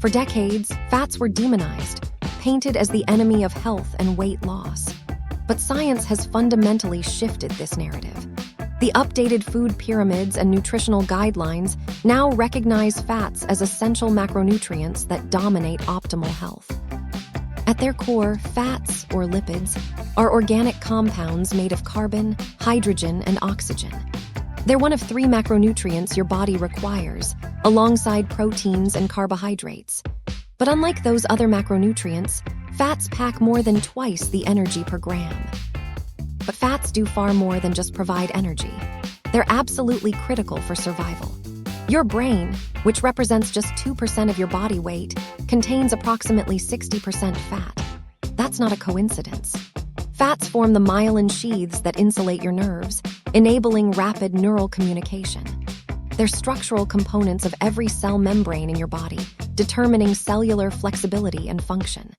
For decades, fats were demonized, painted as the enemy of health and weight loss. But science has fundamentally shifted this narrative. The updated food pyramids and nutritional guidelines now recognize fats as essential macronutrients that dominate optimal health. At their core, fats, or lipids, are organic compounds made of carbon, hydrogen, and oxygen. They're one of 3 macronutrients your body requires, alongside proteins and carbohydrates. But unlike those other macronutrients, fats pack more than twice the energy per gram. But fats do far more than just provide energy. They're absolutely critical for survival. Your brain, which represents just 2% of your body weight, contains approximately 60% fat. That's not a coincidence. Fats form the myelin sheaths that insulate your nerves, enabling rapid neural communication. They're structural components of every cell membrane in your body, determining cellular flexibility and function.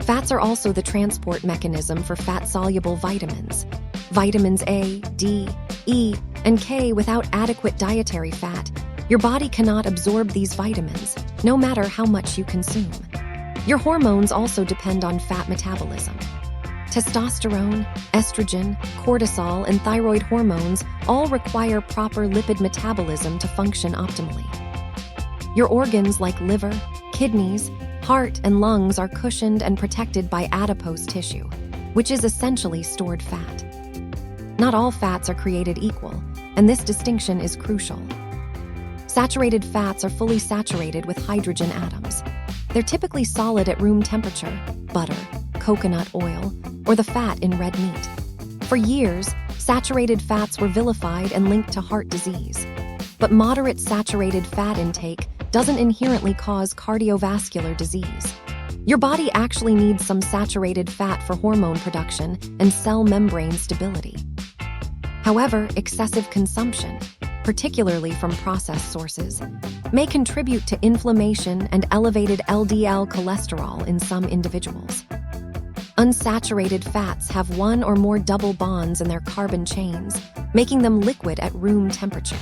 Fats are also the transport mechanism for fat-soluble vitamins. Vitamins A, D, E, and K. Without adequate dietary fat, your body cannot absorb these vitamins, no matter how much you consume. Your hormones also depend on fat metabolism. Testosterone, estrogen, cortisol, and thyroid hormones all require proper lipid metabolism to function optimally. Your organs like liver, kidneys, heart, and lungs are cushioned and protected by adipose tissue, which is essentially stored fat. Not all fats are created equal, and this distinction is crucial. Saturated fats are fully saturated with hydrogen atoms. They're typically solid at room temperature: butter, coconut oil, or the fat in red meat. For years, saturated fats were vilified and linked to heart disease. But moderate saturated fat intake doesn't inherently cause cardiovascular disease. Your body actually needs some saturated fat for hormone production and cell membrane stability. However, excessive consumption, particularly from processed sources, may contribute to inflammation and elevated LDL cholesterol in some individuals. Unsaturated fats have 1 or more double bonds in their carbon chains, making them liquid at room temperature.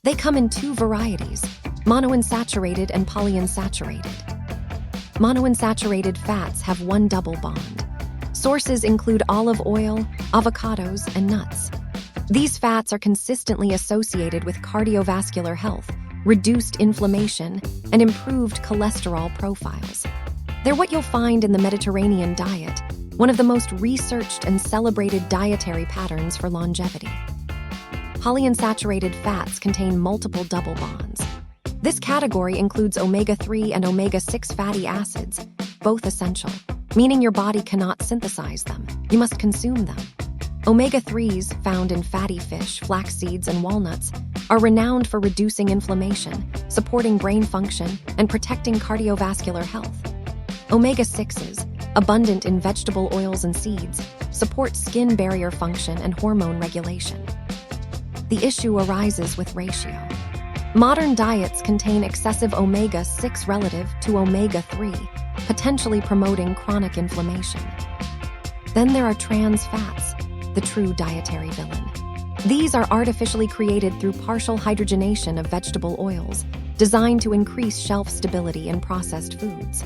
They come in 2 varieties: monounsaturated and polyunsaturated. Monounsaturated fats have 1 double bond. Sources include olive oil, avocados, and nuts. These fats are consistently associated with cardiovascular health, reduced inflammation, and improved cholesterol profiles. They're what you'll find in the Mediterranean diet, one of the most researched and celebrated dietary patterns for longevity. Polyunsaturated fats contain multiple double bonds. This category includes omega-3 and omega-6 fatty acids, both essential, meaning your body cannot synthesize them. You must consume them. Omega-3s, found in fatty fish, flax seeds, and walnuts, are renowned for reducing inflammation, supporting brain function, and protecting cardiovascular health. Omega-6s, abundant in vegetable oils and seeds, support skin barrier function and hormone regulation. The issue arises with ratio. Modern diets contain excessive omega-6 relative to omega-3, potentially promoting chronic inflammation. Then there are trans fats, the true dietary villain. These are artificially created through partial hydrogenation of vegetable oils, designed to increase shelf stability in processed foods.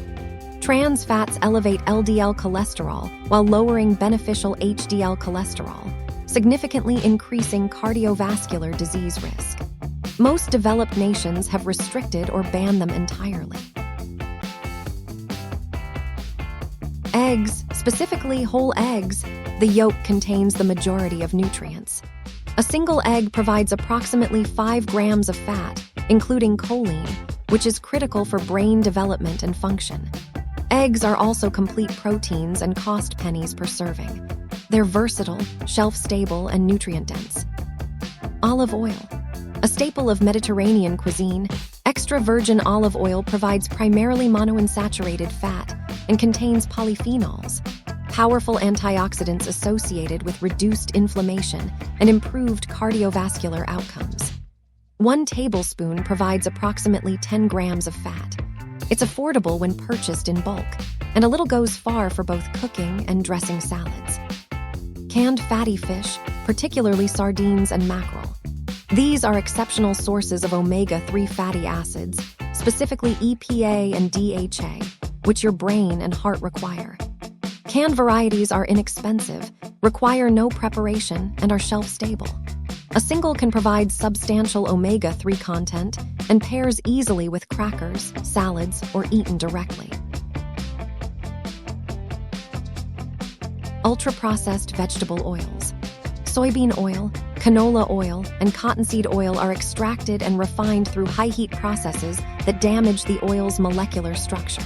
Trans fats elevate LDL cholesterol while lowering beneficial HDL cholesterol, significantly increasing cardiovascular disease risk. Most developed nations have restricted or banned them entirely. Eggs, specifically whole eggs, the yolk contains the majority of nutrients. A single egg provides approximately 5 grams of fat, including choline, which is critical for brain development and function. Eggs are also complete proteins and cost pennies per serving. They're versatile, shelf-stable, and nutrient-dense. Olive oil. A staple of Mediterranean cuisine, extra virgin olive oil provides primarily monounsaturated fat and contains polyphenols, powerful antioxidants associated with reduced inflammation and improved cardiovascular outcomes. 1 tablespoon provides approximately 10 grams of fat. It's affordable when purchased in bulk, and a little goes far for both cooking and dressing salads. Canned fatty fish, particularly sardines and mackerel. These are exceptional sources of omega-3 fatty acids, specifically EPA and DHA, which your brain and heart require. Canned varieties are inexpensive, require no preparation, and are shelf-stable. A single can provide substantial omega-3 content and pairs easily with crackers, salads, or eaten directly. Ultra-processed vegetable oils. Soybean oil, canola oil, and cottonseed oil are extracted and refined through high-heat processes that damage the oil's molecular structure.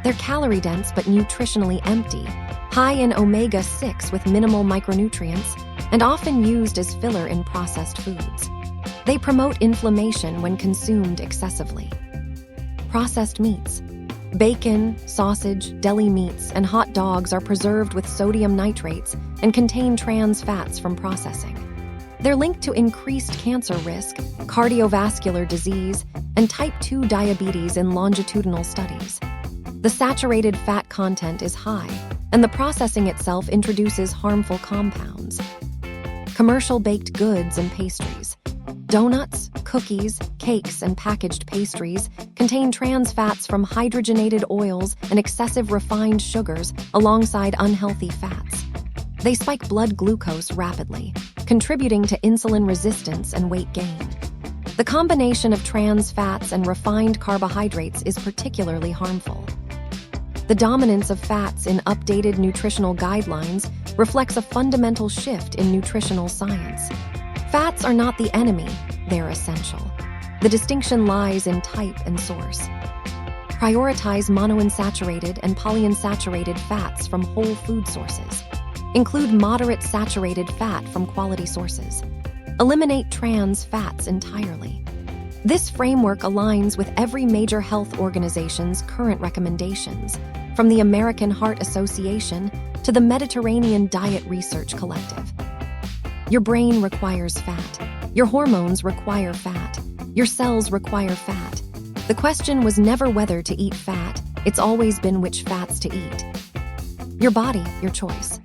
They're calorie-dense but nutritionally empty, high in omega-6 with minimal micronutrients, and often used as filler in processed foods. They promote inflammation when consumed excessively. Processed meats. Bacon, sausage, deli meats, and hot dogs are preserved with sodium nitrates and contain trans fats from processing. They're linked to increased cancer risk, cardiovascular disease, and type 2 diabetes in longitudinal studies. The saturated fat content is high, and the processing itself introduces harmful compounds. Commercial baked goods and pastries. Donuts, cookies, cakes, and packaged pastries contain trans fats from hydrogenated oils and excessive refined sugars alongside unhealthy fats. They spike blood glucose rapidly, contributing to insulin resistance and weight gain. The combination of trans fats and refined carbohydrates is particularly harmful. The dominance of fats in updated nutritional guidelines reflects a fundamental shift in nutritional science. Fats are not the enemy, they're essential. The distinction lies in type and source. Prioritize monounsaturated and polyunsaturated fats from whole food sources. Include moderate saturated fat from quality sources. Eliminate trans fats entirely. This framework aligns with every major health organization's current recommendations, from the American Heart Association to the Mediterranean Diet Research Collective. Your brain requires fat. Your hormones require fat. Your cells require fat. The question was never whether to eat fat, it's always been which fats to eat. Your body, your choice.